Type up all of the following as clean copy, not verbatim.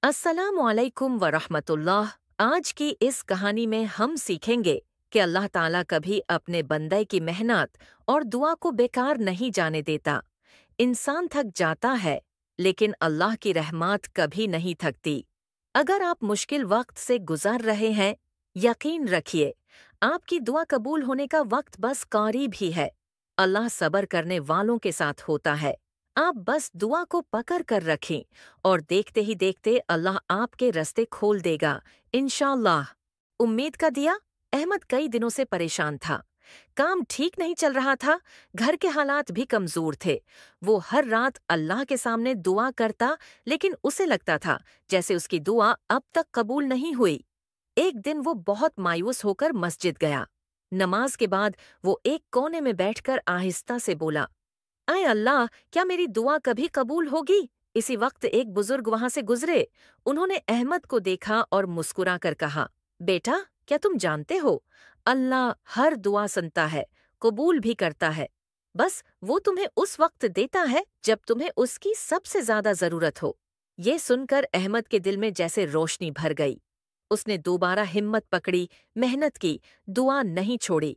अस्सलामुअलैकुम वरहमतुल्लाह। आज की इस कहानी में हम सीखेंगे कि अल्लाह ताला कभी अपने बंदे की मेहनत और दुआ को बेकार नहीं जाने देता। इंसान थक जाता है, लेकिन अल्लाह की रहमत कभी नहीं थकती। अगर आप मुश्किल वक्त से गुजर रहे हैं, यकीन रखिए, आपकी दुआ कबूल होने का वक्त बस करीब ही है। अल्लाह सब्र करने वालों के साथ होता है। आप बस दुआ को पकड़ कर रखें और देखते ही देखते अल्लाह आपके रास्ते खोल देगा, इंशाअल्लाह। उम्मीद का दिया। अहमद कई दिनों से परेशान था। काम ठीक नहीं चल रहा था, घर के हालात भी कमजोर थे। वो हर रात अल्लाह के सामने दुआ करता, लेकिन उसे लगता था जैसे उसकी दुआ अब तक कबूल नहीं हुई। एक दिन वो बहुत मायूस होकर मस्जिद गया। नमाज के बाद वो एक कोने में बैठकर आहिस्ता से बोला, अय अल्लाह, क्या मेरी दुआ कभी कबूल होगी? इसी वक्त एक बुजुर्ग वहां से गुजरे। उन्होंने अहमद को देखा और मुस्कुराकर कहा, बेटा, क्या तुम जानते हो, अल्लाह हर दुआ सुनता है, कबूल भी करता है। बस वो तुम्हें उस वक्त देता है जब तुम्हें उसकी सबसे ज्यादा जरूरत हो। ये सुनकर अहमद के दिल में जैसे रोशनी भर गई। उसने दोबारा हिम्मत पकड़ी, मेहनत की, दुआ नहीं छोड़ी।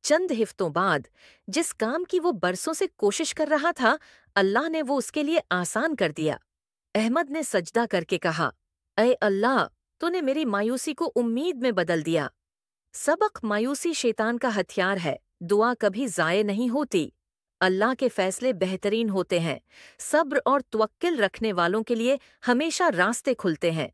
चंद हिफ्तों बाद जिस काम की वो बरसों से कोशिश कर रहा था, अल्लाह ने वो उसके लिए आसान कर दिया। अहमद ने सजदा करके कहा, अय अल्लाह, तूने मेरी मायूसी को उम्मीद में बदल दिया। सबक, मायूसी शैतान का हथियार है, दुआ कभी जाये नहीं होती। अल्लाह के फैसले बेहतरीन होते हैं। सब्र और तवक्कुल रखने वालों के लिए हमेशा रास्ते खुलते हैं।